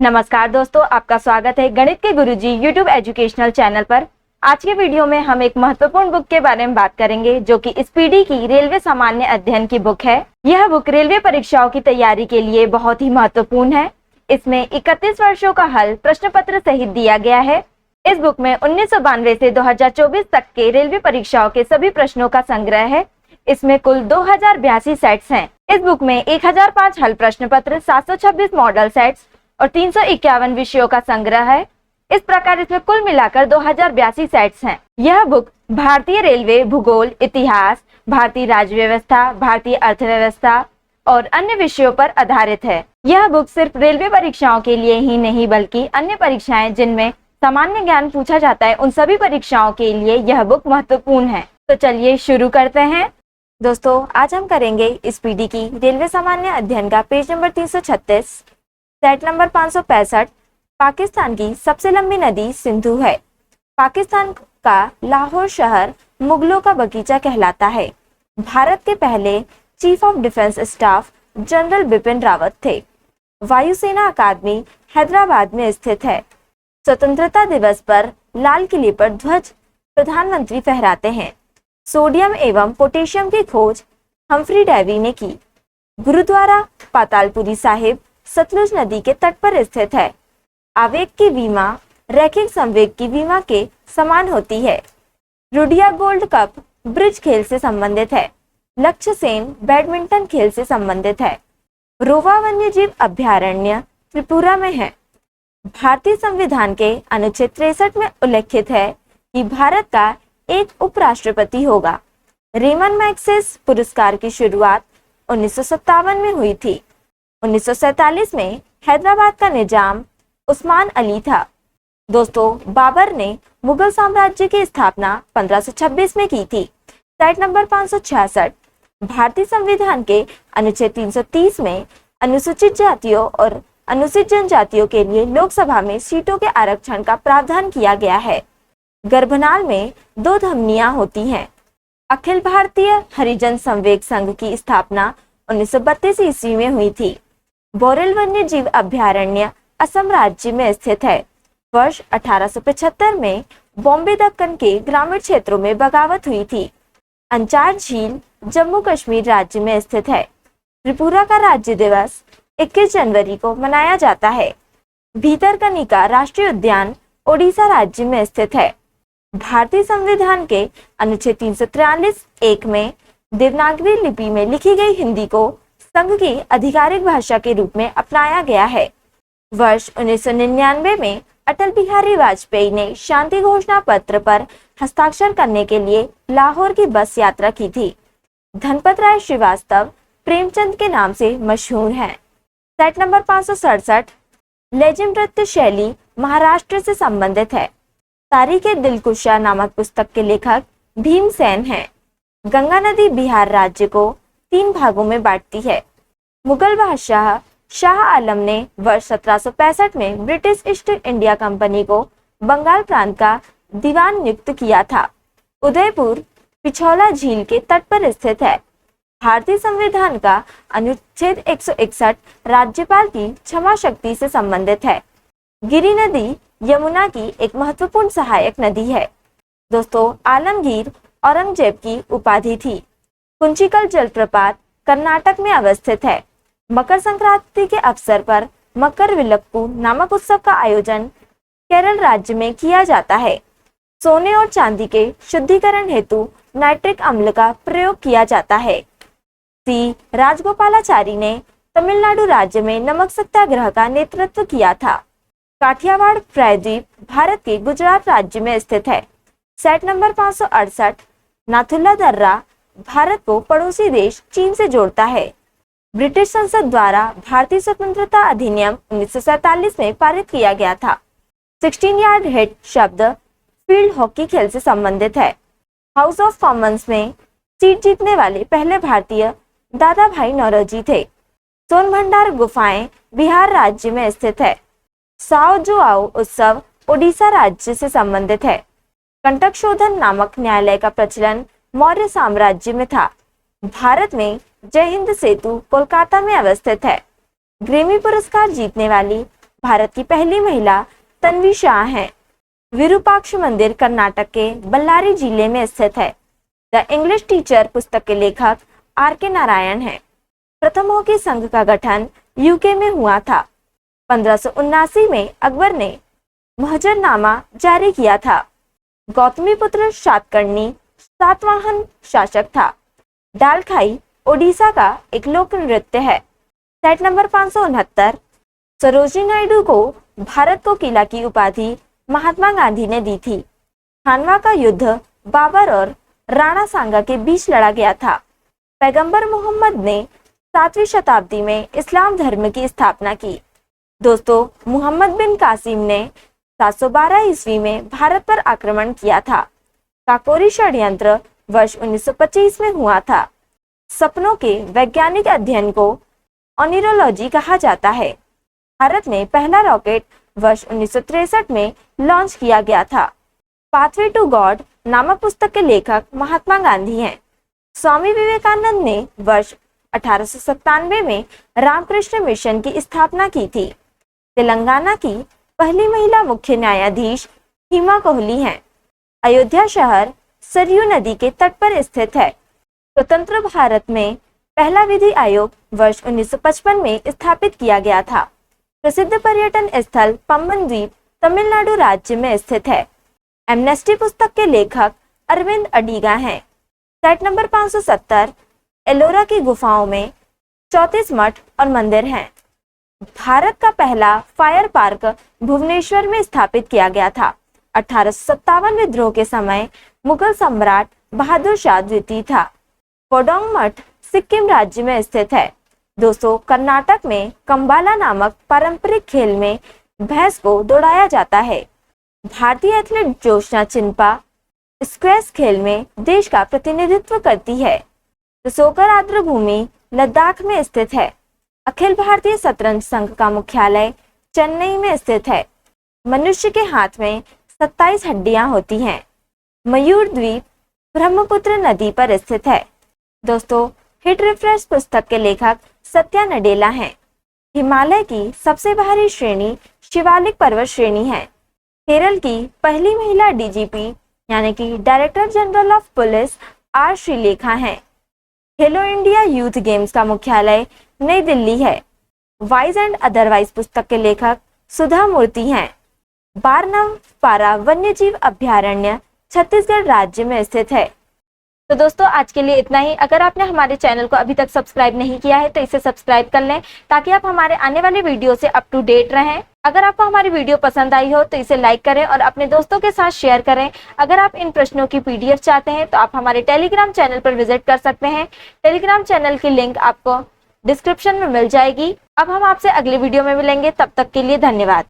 नमस्कार दोस्तों, आपका स्वागत है गणित के गुरुजी यूट्यूब एजुकेशनल चैनल पर। आज के वीडियो में हम एक महत्वपूर्ण बुक के बारे में बात करेंगे जो कि स्पीडी की रेलवे सामान्य अध्ययन की बुक है। यह बुक रेलवे परीक्षाओं की तैयारी के लिए बहुत ही महत्वपूर्ण है। इसमें 31 वर्षों का हल प्रश्न पत्र सहित दिया गया है। इस बुक में 1992 से 2024 तक के रेलवे परीक्षाओं के सभी प्रश्नों का संग्रह है। इसमें कुल 2082 सेट्स हैं। इस बुक में 1005 हल प्रश्न पत्र, 726 मॉडल सेट्स और 351 विषयों का संग्रह है। इस प्रकार इसमें कुल मिलाकर 2082 सेट्स हैं। यह बुक भारतीय रेलवे, भूगोल, इतिहास, भारतीय राज्य व्यवस्था, भारतीय अर्थव्यवस्था और अन्य विषयों पर आधारित है। यह बुक सिर्फ रेलवे परीक्षाओं के लिए ही नहीं बल्कि अन्य परीक्षाएं जिनमें सामान्य ज्ञान पूछा जाता है उन सभी परीक्षाओं के लिए यह बुक महत्वपूर्ण है। तो चलिए शुरू करते हैं। दोस्तों, आज हम करेंगे स्पीडी की रेलवे सामान्य अध्ययन का page number 336, set number 565। Pakistan की सबसे लंबी नदी सिंधु है। पाकिस्तान का लाहौर शहर मुगलों का बगीचा कहलाता है। भारत के पहले chief of defence staff general Bipin Rawat थे। वायुसेना अकादमी हैदराबाद में स्थित है। स्वतंत्रता दिवस पर लाल किले पर ध्वज प्रधानमंत्री फहराते हैं। सोडियम एवं पोटेशियम की खोज हम्फ्री डेवी ने की। गुरुद्वारा पातालपुरी साहिब सतलुज नदी के तट पर स्थित है। आवेग की विमा रैखिक संवेग की विमा के समान होती है। रुडिया गोल्ड कप ब्रिज खेल से संबंधित है। लक्ष्य सेन बैडमिंटन खेल से संबंधित है। रोवा वन्यजीव अभ्यारण्य त्रिपुरा में है। भारतीय संविधान के अनुच्छेद 63 में उल्लेखित है कि भारत का एक उपराष्ट्रपति होगा। रेमन मैग्सेसे पुरस्कार की शुरुआत 1957 में हुई थी। 1947 में हैदराबाद का निजाम उस्मान अली था। दोस्तों, बाबर ने मुगल साम्राज्य की स्थापना 1526 में की थी। Set number 566। भारतीय संविधान के अनुच्छेद 330 में अनुसूचित जातियों और अनुसूचित जनजातियों के लिए लोकसभा में सीटों के आरक्षण का प्रावधान किया गया है। गर्भनाल में 2 धमनियां होती हैं। अखिल भारतीय हरिजन संवेग संघ की स्थापना 1932 ईस्वी में हुई थी। बोरेल वन्य जीव अभ्यारण्य असम राज्य में स्थित है। वर्ष 1875 में बॉम्बे दक्कन के ग्रामीण क्षेत्रों में बगावत हुई थी। अंचार झील जम्मू कश्मीर राज्य में स्थित है। त्रिपुरा का राज्य दिवस 21 जनवरी को मनाया जाता है। भीतरकनिका राष्ट्रीय उद्यान ओडिशा राज्य में स्थित है। भारतीय संविधान के अनुच्छेद 343(1) में देवनागरी लिपि में लिखी गई हिंदी को संघ की आधिकारिक भाषा के रूप में अपनाया गया है। वर्ष 1999 में अटल बिहारी वाजपेयी ने शांति घोषणा पत्र पर हस्ताक्षर करने के लिए लाहौर की बस यात्रा की थी। धनपत राय श्रीवास्तव प्रेमचंद के नाम से मशहूर हैं। Set number 567। लेजिम नृत्य शैली महाराष्ट्र से संबंधित है। तारीखे दिलकुशा नामक पुस्तक के लेखक भीमसेन हैं। गंगा नदी बिहार राज्य को 3 भागों में बांटती है। मुगल बादशाह शाह आलम ने वर्ष 1765 में ब्रिटिश ईस्ट इंडिया कंपनी को बंगाल प्रांत का दीवान नियुक्त किया था। उदयपुर पिछौला झील के तट पर स्थित है। भारतीय संविधान का अनुच्छेद 161 राज्यपाल की क्षमा शक्ति से संबंधित है। गिरि नदी यमुना की एक महत्वपूर्ण सहायक नदी है। दोस्तों, आलमगीर औरंगजेब की उपाधि थी। कुंचिकल जलप्रपात कर्नाटक में अवस्थित है। मकर संक्रांति के अवसर पर मकर विलक्कू नामक उत्सव का आयोजन केरल राज्य में किया जाता है। सोने और चांदी के शुद्धिकरण हेतु नाइट्रिक अम्ल का प्रयोग किया जाता है। सी राजगोपालाचारी ने तमिलनाडु राज्य में नमक सत्याग्रह का नेतृत्व किया था। काठियावाड़ प्रायद्वीप भारत के गुजरात राज्य में स्थित है। Set number 568। नाथुला दर्रा भारत को पड़ोसी देश चीन से जोड़ता है। ब्रिटिश संसद द्वारा भारतीय स्वतंत्रता अधिनियम 1947 में पारित किया गया था। 16 यार्ड हिट शब्द फील्ड हॉकी खेल से संबंधित है। हाउस ऑफ कॉमन्स में सीट जीतने वाले पहले भारतीय दादा भाई नौरोजी थे। सोनभंडार गुफाएं बिहार राज्य में स्थित है। साओ जुआओ उत्सव ओडिशा राज्य से संबंधित है। कंटक शोधन नामक न्यायालय का प्रचलन मौर्य साम्राज्य में था। भारत में जय हिंद सेतु कोलकाता में अवस्थित है। ग्रेमी पुरस्कार जीतने वाली भारत की पहली महिला तन्वी शाह हैं। विरूपाक्ष मंदिर कर्नाटक के बल्लारी जिले में स्थित है। द इंग्लिश टीचर पुस्तक के लेखक R.K. नारायण हैं। प्रथमों के संघ का गठन यूके में हुआ था। 1579 में अकबर ने मुहज्जरनामा जारी किया था। गौतमीपुत्र सातकर्णी सातवाहन शासक था। डालखाई ओडिशा का एक लोक नृत्य है। Set number 569। सरोजिनी नायडू को भारत को किला की उपाधि महात्मा गांधी ने दी थी। खानवा का युद्ध बाबर और राणा सांगा के बीच लड़ा गया था। पैगंबर मोहम्मद ने 7वीं शताब्दी में इस्लाम धर्म की स्थापना की। दोस्तों, मोहम्मद बिन कासिम ने 712 ईस्वी में भारत पर आक्रमण किया था। काकोरी षड्यंत्र वर्ष 1925 में हुआ था। सपनों के वैज्ञानिक अध्ययन को ओनिरोलॉजी कहा जाता है। भारत में पहला रॉकेट वर्ष 1963 में लॉन्च किया गया था। पाथवे टू गॉड नामक पुस्तक के लेखक महात्मा गांधी हैं। स्वामी विवेकानंद ने वर्ष 1897 में रामकृष्ण मिशन की स्थापना की थी। तेलंगाना की पहली महिला मुख्य न्यायाधीश हिमा कोहली हैं। अयोध्या शहर सरयू नदी के तट पर स्थित है। स्वतंत्र भारत में पहला विधि आयोग वर्ष 1955 में स्थापित किया गया था। प्रसिद्ध पर्यटन स्थल पम्बन द्वीप तमिलनाडु राज्य में स्थित है। एमनेस्टी पुस्तक के लेखक अरविंद अडिगा हैं। Set number 570। एलोरा की गुफाओं में 34 मठ और मंदिर हैं। भारत का पहला फायर पार्क भुवनेश्वर में स्थापित किया गया था। 1857 विद्रोह के समय मुगल सम्राट बहादुर शाह द्वितीय था। कोडोंग मठ सिक्किम राज्य में स्थित है। दोस्तों, कर्नाटक में कंबाला नामक पारंपरिक खेल में भैंस को दौड़ाया जाता है। भारतीय एथलीट जोशना चिन्पा स्क्वैश खेल में देश का प्रतिनिधित्व करती है। रसोकर आर्द्र भूमि लद्दाख में स्थित है। अखिल भारतीय शतरंज संघ का मुख्यालय चेन्नई में स्थित है। मनुष्य के हाथ में 27 हड्डियां होती हैं। मयूर द्वीप ब्रह्मपुत्र नदी पर स्थित है। दोस्तों, हिट रिफ्रेश पुस्तक के लेखक सत्या नडेला हैं। हिमालय की सबसे भारी श्रेणी शिवालिक पर्वत श्रेणी है। केरल की पहली महिला डीजीपी यानी कि director general of police R Sreelekha हैं। खेलो इंडिया यूथ गेम्स का मुख्यालय नई दिल्ली है। वाइज एंड अदरवाइज पुस्तक के लेखक सुधा मूर्ति हैं। बारनव पारा वन्यजीव अभ्यारण्य छत्तीसगढ़ राज्य में स्थित है। तो दोस्तों, आज के लिए इतना ही। अगर आपने हमारे चैनल को अभी तक सब्सक्राइब नहीं किया है तो इसे सब्सक्राइब कर लें ताकि आप हमारे आने वाले वीडियो से अप टू डेट रहें। अगर आपको हमारी वीडियो पसंद आई हो तो इसे लाइक करें और अपने दोस्तों के साथ शेयर करें। अगर आप इन प्रश्नों की PDF चाहते हैं तो आप हमारे टेलीग्राम चैनल पर विजिट कर सकते हैं। टेलीग्राम चैनल की लिंक आपको डिस्क्रिप्शन में मिल जाएगी। अब हम आपसे अगले वीडियो में मिलेंगे, तब तक के लिए धन्यवाद।